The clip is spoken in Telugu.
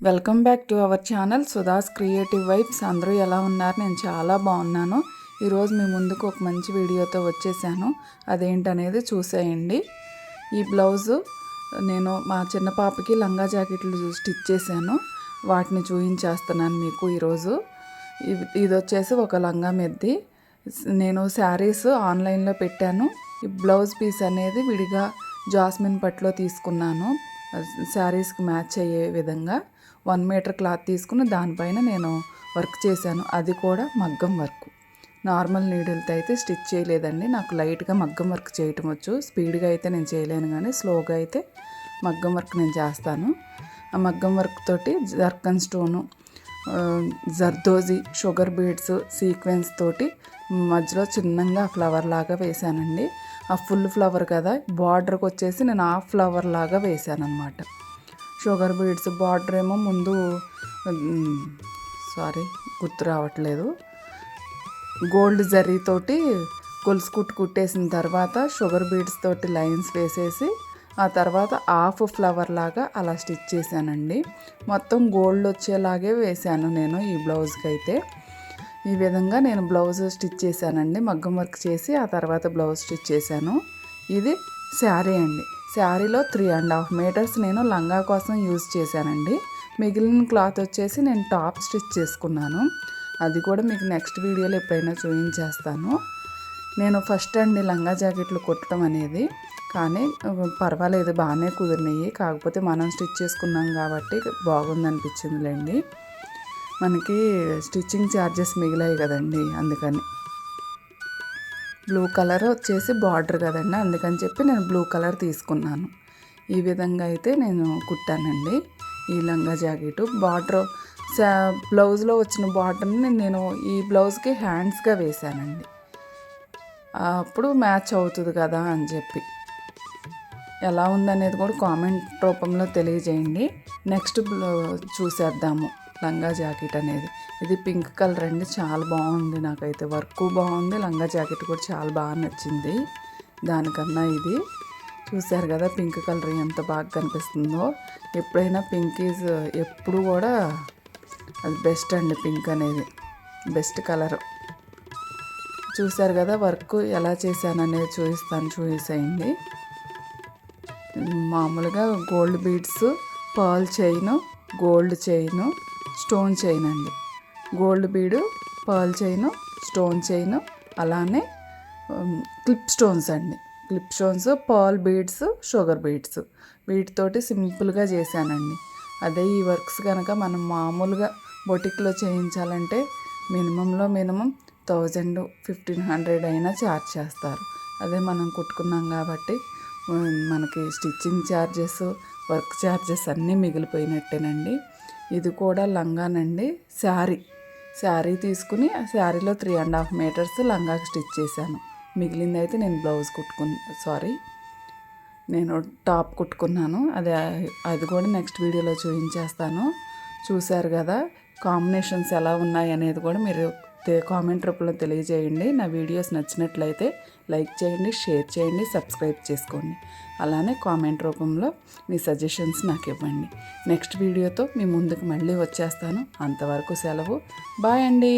Welcome back to our channel Sudha's creative vibes. అందరూ ఎలా ఉన్నారు? నేను చాలా బాగున్నాను. ఈరోజు మీ ముందుకు ఒక మంచి వీడియోతో వచ్చేసాను. అదేంటనేది చూసేయండి. ఈ బ్లౌజు నేను మా చిన్న పాపకి లంగా జాకెట్లు స్టిచ్ చేశాను. వాటిని చూపించేస్తున్నాను మీకు ఈరోజు. ఇది వచ్చేసి ఒక లంగా మెద్ది. నేను శారీస్ ఆన్లైన్లో పెట్టాను. ఈ బ్లౌజ్ పీస్ అనేది విడిగా జాస్మిన్ పట్టులో తీసుకున్నాను. శారీస్కి మ్యాచ్ అయ్యే విధంగా 1 మీటర్ క్లాత్ తీసుకుని దానిపైన నేను వర్క్ చేశాను. అది కూడా మగ్గం వర్క్. నార్మల్ నీడిల్తో అయితే స్టిచ్ చేయలేదండి. నాకు లైట్గా మగ్గం వర్క్ చేయటం వచ్చు. స్పీడ్గా అయితే నేను చేయలేను, కానీ స్లోగా అయితే మగ్గం వర్క్ నేను చేస్తాను. ఆ మగ్గం వర్క్ తోటి zircon stone, zardozi, sugar beads, sequence తోటి మధ్యలో చిన్నగా ఫ్లవర్ లాగా వేశానండి. ఆ ఫుల్ ఫ్లవర్ కదా, బార్డర్కి వచ్చేసి నేను హాఫ్ ఫ్లవర్ లాగా వేశాను అనమాట. షుగర్ బీడ్స్ బార్డర్ ఏమో ముందు గుర్తు రావట్లేదు, గోల్డ్ జరీతోటి గొలుసు కుట్టేసిన తర్వాత షుగర్ బీడ్స్ తోటి లైన్స్ వేసేసి ఆ తర్వాత హాఫ్ ఫ్లవర్ లాగా అలా స్టిచ్ చేశానండి. మొత్తం గోల్డ్ వచ్చేలాగే వేశాను నేను ఈ బ్లౌజ్కి అయితే. ఈ విధంగా నేను బ్లౌజ్ స్టిచ్ చేశానండి. మగ్గం వర్క్ చేసి ఆ తర్వాత బ్లౌజ్ స్టిచ్ చేశాను. ఇది శారీ అండి. శారీలో 3.5 మీటర్స్ నేను లంగా కోసం యూజ్ చేశానండి. మిగిలిన క్లాత్ వచ్చేసి నేను టాప్ స్టిచ్ చేసుకున్నాను. అది కూడా మీకు నెక్స్ట్ వీడియోలో ఎప్పుడైనా చూపించేస్తాను. నేను ఫస్ట్ అండి లంగా జాకెట్లు కుట్టడం అనేది, కానీ పర్వాలేదు, బాగానే కుదిరినాయి. కాకపోతే మనం స్టిచ్ చేసుకున్నాం కాబట్టి బాగుందనిపించిందిలేండి. మనకి స్టిచ్చింగ్ ఛార్జెస్ మిగిలాయి కదండి, అందుకని. బ్లూ కలర్ వచ్చేసి బార్డర్ కదండి, అందుకని చెప్పి నేను బ్లూ కలర్ తీసుకున్నాను. ఈ విధంగా అయితే నేను కుట్టానండి ఈ లంగా జాకెట్. బార్డర్ బ్లౌజ్లో వచ్చిన బార్డర్ని నేను ఈ బ్లౌజ్కి హ్యాండ్స్గా వేశానండి. అప్పుడు మ్యాచ్ అవుతుంది కదా అని చెప్పి. ఎలా ఉందనేది కూడా కామెంట్ రూపంలో తెలియజేయండి. నెక్స్ట్ చూసేద్దాము లంగా జాకెట్ అనేది. ఇది పింక్ కలర్ అండి, చాలా బాగుంది. నాకైతే వర్క్ బాగుంది, లంగా జాకెట్ కూడా చాలా బాగా నచ్చింది. దానికన్నా ఇది చూసారు కదా పింక్ కలర్ ఎంత బాగా కనిపిస్తుందో. ఎప్పుడైనా పింక్ ఈజ్ ఎప్పుడు కూడా అది బెస్ట్ అండి. పింక్ అనేది బెస్ట్ కలర్. చూసారు కదా వర్క్ ఎలా చేశాననేది చూసేయండి. మామూలుగా gold beads, pearl chain, gold chain, stone chain అండి. Gold bead, pearl chain, stone chain, అలానే క్లిప్ స్టోన్స్ అండి. Clip stones, pearl beads, sugar beads, వీటితోటి సింపుల్గా చేశానండి. అదే ఈ వర్క్స్ కనుక మనం మామూలుగా బొటిక్లో చేయించాలంటే మినిమం 1000-1500 అయినా ఛార్జ్ చేస్తారు. అదే మనం కుట్టుకున్నాం కాబట్టి మనకి స్టిచ్చింగ్ ఛార్జెస్, వర్క్ ఛార్జెస్ అన్నీ మిగిలిపోయినట్టేనండి. ఇది కూడా లంగానండి. శారీ తీసుకుని ఆ శారీలో 3.5 మీటర్స్ లంగాకి స్టిచ్ చేశాను. మిగిలింది అయితే నేను బ్లౌజ్ నేను టాప్ కుట్టుకున్నాను. అది కూడా నెక్స్ట్ వీడియోలో చూపించేస్తాను. చూశారు కదా కాంబినేషన్స్ ఎలా ఉన్నాయి అనేది కూడా మీరు కామెంట్ రూపంలో తెలియజేయండి. నా వీడియోస్ నచ్చినట్లయితే లైక్ చేయండి, షేర్ చేయండి, సబ్స్క్రైబ్ చేసుకోండి. అలానే కామెంట్ రూపంలో మీ సజెషన్స్ నాకు ఇవ్వండి. నెక్స్ట్ వీడియోతో మీ ముందుకు మళ్ళీ వచ్చేస్తాను. అంతవరకు సెలవు. బాయ్ అండి.